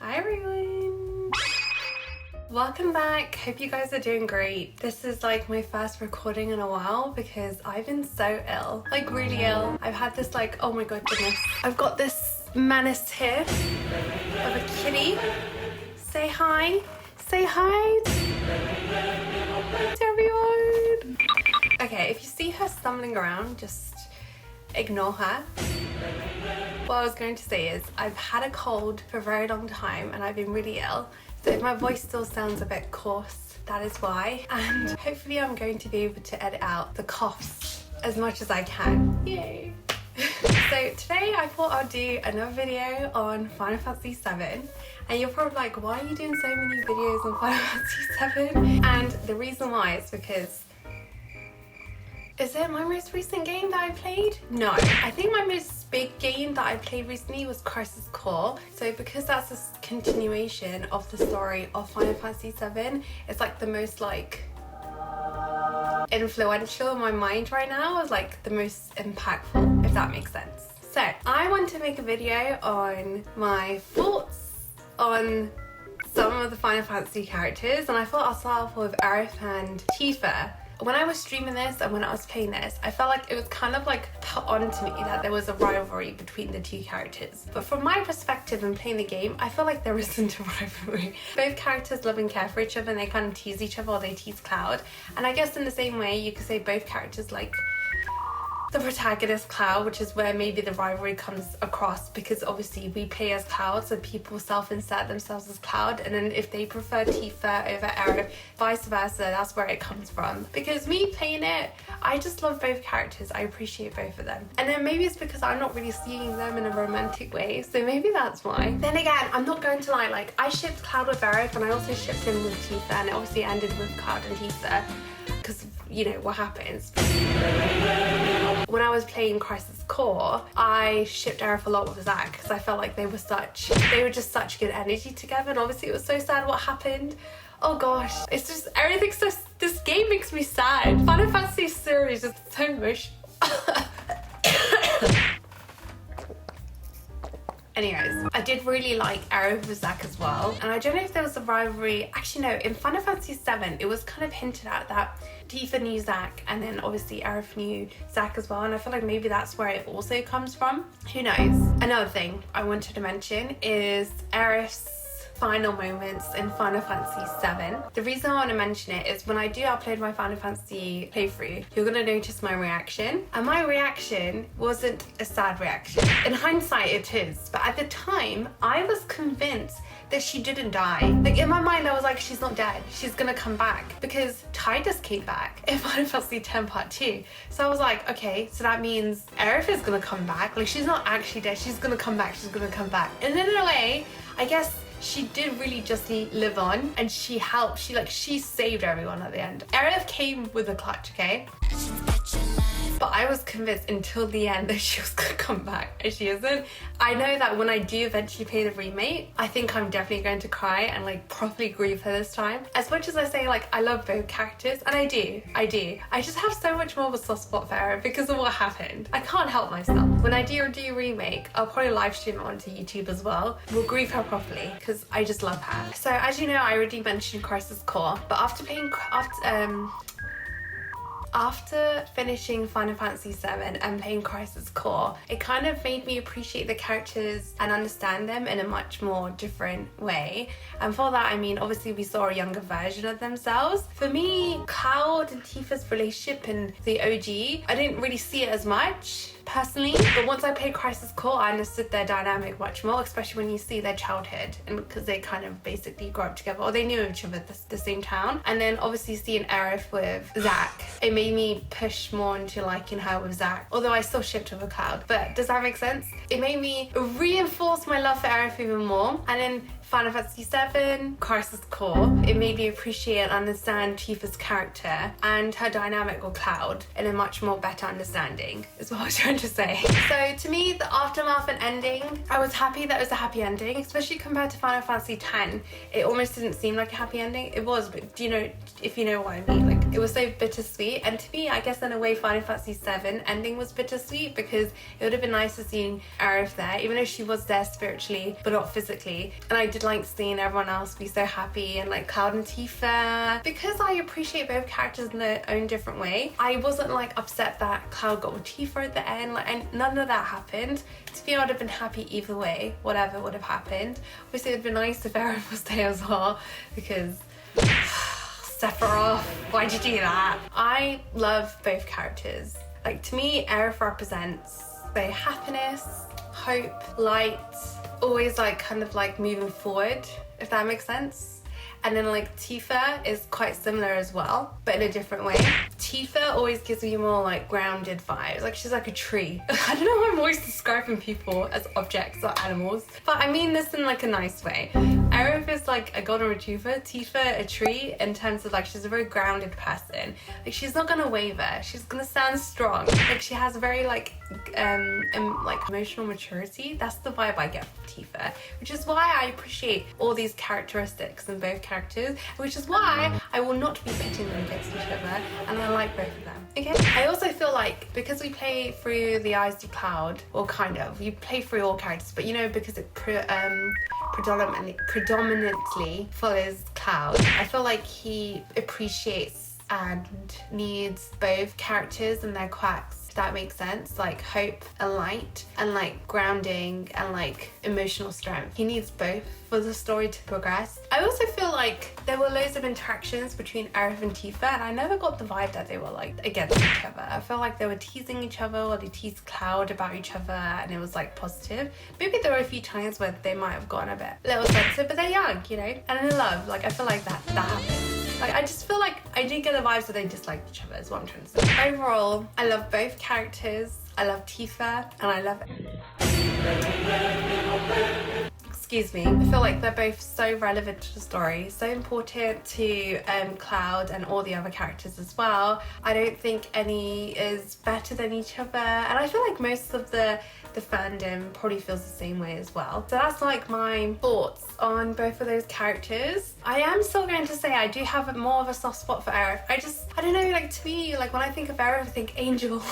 Hi everyone! Welcome back. Hope you guys are doing great. This is like my first recording in a while because I've been so ill, like really ill. I've had this like, oh my god goodness. I've got this menace here of a kitty. Say hi. Say hi to everyone. Okay, if you see her stumbling around, just ignore her. What I was going to say is I've had a cold for a very long time and I've been really ill. So if my voice still sounds a bit coarse, that is why. And hopefully I'm going to be able to edit out the coughs as much as I can. Yay! So today I thought I'd do another video on Final Fantasy VII. And you're probably like, why are you doing so many videos on Final Fantasy VII? And the reason why is because is it my most recent game that I played? No, I think my most big game that I played recently was Crisis Core. So because that's a continuation of the story of Final Fantasy VII, it's like the most like influential in my mind right now, is like the most impactful, if that makes sense. So I want to make a video on my thoughts on some of the Final Fantasy characters, and I thought I'll start off with Aerith and Tifa. When I was streaming this and when I was playing this, I felt like it was kind of like put onto me that there was a rivalry between the two characters. But from my perspective in playing the game, I feel like there isn't a rivalry. Both characters love and care for each other and they kind of tease each other, or they tease Cloud. And I guess in the same way, you could say both characters like the protagonist Cloud, which is where maybe the rivalry comes across, because obviously we play as Cloud, so people self-insert themselves as Cloud, and then if they prefer Tifa over Aerith, vice versa, that's where it comes from. Because me playing it, I just love both characters, I appreciate both of them. And then maybe it's because I'm not really seeing them in a romantic way, so maybe that's why. Then again, I'm not going to lie, like I shipped Cloud with Aerith and I also shipped him with Tifa, and it obviously ended with Cloud and Tifa, because you know what happens. When I was playing Crisis Core, I shipped Aerith a lot with Zack because I felt like they were just such good energy together, and obviously it was so sad what happened. Oh gosh, it's just everything's just, this game makes me sad. Final Fantasy series is so emotional. Anyways, I did really like Aerith with Zack as well, and I don't know if there was a rivalry. Actually no, in Final Fantasy VII it was kind of hinted at that Tifa knew Zack, and then obviously Aerith knew Zack as well, and I feel like maybe that's where it also comes from. Who knows? Another thing I wanted to mention is Aerith's final moments in Final Fantasy VII. The reason I want to mention it is when I do upload my Final Fantasy playthrough, you're going to notice my reaction. And my reaction wasn't a sad reaction. In hindsight it is, but at the time I was convinced that she didn't die. Like in my mind I was like, she's not dead, she's gonna come back, because Tidus came back in Final Fantasy X Part 2. So I was like, okay, so that means Aerith is gonna come back, like she's not actually dead, she's gonna come back, she's gonna come back. And then in a way, I guess she did really just live on, and she helped, she saved everyone at the end. Aerith came with a clutch, okay? But I was convinced until the end that she was gonna come back, and she isn't. I know that when I do eventually play the remake, I think I'm definitely going to cry and like properly grieve her this time. As much as I say like I love both characters, and I do. I just have so much more of a soft spot for her because of what happened. I can't help myself. When I do remake, I'll probably live stream it onto YouTube as well. We'll grieve her properly because I just love her. So as you know, I already mentioned Crisis Core, but after finishing Final Fantasy VII and playing Crisis Core, it kind of made me appreciate the characters and understand them in a much more different way. And for that, I mean, obviously we saw a younger version of themselves. For me, Cloud and Tifa's relationship in the OG, I didn't really see it as much personally, but once I played Crisis Core, I understood their dynamic much more, especially when you see their childhood, and because they kind of basically grew up together, or they knew each other at the same town. And then obviously seeing Aerith with Zack, it made me push more into liking her with Zack, although I still shipped her with Cloud. But does that make sense? It made me reinforce my love for Aerith even more. And then Final Fantasy VII, Crisis Core, it made me appreciate and understand Tifa's character and her dynamic with Cloud in a much more better understanding, is what I was trying trying to say. So to me, the aftermath and ending, I was happy that it was a happy ending, especially compared to Final Fantasy X. It almost didn't seem like a happy ending. It was, but do you know, if you know what I mean, like it was so bittersweet. And to me, I guess in a way, Final Fantasy VII ending was bittersweet because it would have been nice to see Aerith there, even though she was there spiritually, but not physically. And I did like seeing everyone else be so happy, and like Cloud and Tifa, because I appreciate both characters in their own different way. I wasn't like upset that Cloud got with Tifa at the end, like, and none of that happened. To me, I would have been happy either way, whatever would have happened. Obviously, it would have been nice if Aerith was there as well, because Sephiroth, why'd you do that? I love both characters. Like, to me, Aerith represents both happiness, hope, light, always like kind of like moving forward, if that makes sense. And then like Tifa is quite similar as well, but in a different way. Tifa always gives me more like grounded vibes. Like she's like a tree. I don't know why I'm always describing people as objects or animals, but I mean this in like a nice way. Aerith is like a golden retriever, Tifa a tree, in terms of like she's a very grounded person. Like she's not gonna waver, she's gonna stand strong. Like she has very like emotional maturity. That's the vibe I get from Tifa, which is why I appreciate all these characteristics in both characters, which is why I will not be pitting them against each other, and I like both of them. Okay. I also feel like because we play through the eyes of Cloud, or kind of, you play through all characters, but you know, because it predominantly follows Cloud, I feel like he appreciates and needs both characters and their quirks. That makes sense, like hope and light, and like grounding and like emotional strength. He needs both for the story to progress. I also feel like there were loads of interactions between Aerith and Tifa, and I never got the vibe that they were like against each other. I felt like they were teasing each other, or they teased Cloud about each other, and it was like positive. Maybe there were a few times where they might have gotten a little sensitive, but they're young, you know, and in love. Like I feel like that happened. Like I just feel like I didn't get the vibes that they disliked each other, is what I'm trying to say. Overall, I love both characters. I love Tifa and I love excuse me. I feel like they're both so relevant to the story, so important to Cloud and all the other characters as well. I don't think any is better than each other, and I feel like most of the fandom probably feels the same way as well. So that's like my thoughts on both of those characters. I am still going to say I do have more of a soft spot for Aerith. I don't know, like to me, like when I think of Aerith, I think angel.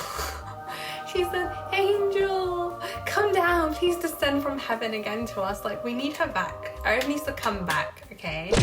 She's an angel. Come down, please descend from heaven again to us. Like we need her back. Aerith needs to come back, okay?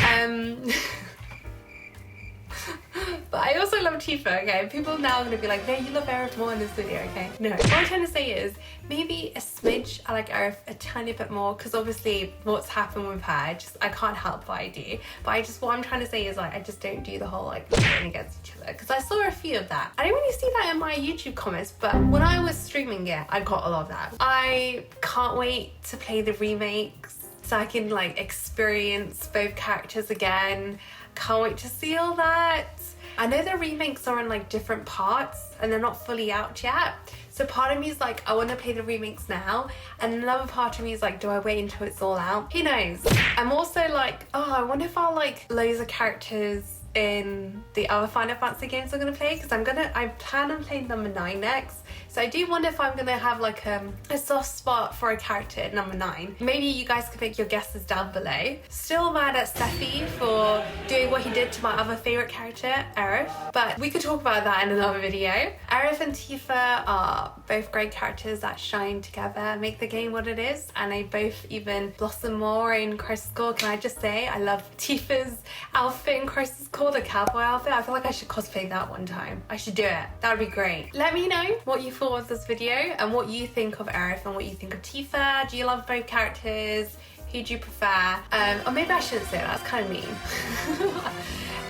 But I also love Tifa, okay? People now are gonna be like, no, you love Aerith more in this video, okay? No. What I'm trying to say is, maybe a smidge, I like Aerith a tiny bit more, because obviously what's happened with her, I can't help what I do. But what I'm trying to say is like, I just don't do the whole like going against each other, because I saw a few of that. I don't really see that in my YouTube comments, but when I was streaming it, I got a lot of that. I can't wait to play the remakes so I can like experience both characters again. Can't wait to see all that. I know the remakes are in like different parts and they're not fully out yet. So part of me is like, I want to play the remakes now. And another part of me is like, do I wait until it's all out? Who knows? I'm also like, oh, I wonder if I'll like loads of characters in the other Final Fantasy games I'm gonna play, because I plan on playing number 9 next. So I do wonder if I'm gonna have like a soft spot for a character at number 9. Maybe you guys could make your guesses down below. Still mad at Sephi for doing what he did to my other favorite character, Aerith, but we could talk about that in another video. Aerith and Tifa are both great characters that shine together, make the game what it is, and they both even blossom more in Crisis Core. Can I just say, I love Tifa's outfit in Crisis Core, the cowboy outfit. I feel like I should cosplay that one time. I should do it. That would be great. Let me know what you thought of this video and what you think of Aerith and what you think of Tifa. Do you love both characters? Who do you prefer? Or maybe I shouldn't say that, that's kind of mean.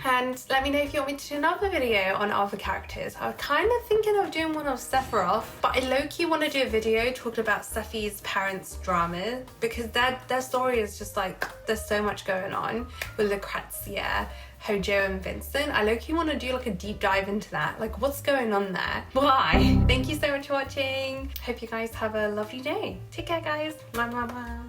And let me know if you want me to do another video on other characters. I was kind of thinking of doing one of Sephiroth, but I low-key want to do a video talking about Sephi's parents' drama, because their story is just like, there's so much going on with Lucrezia, Hojo and Vincent. I low-key want to do like a deep dive into that. Like, what's going on there? Why? Thank you so much for watching. Hope you guys have a lovely day. Take care, guys. Bye, bye, bye.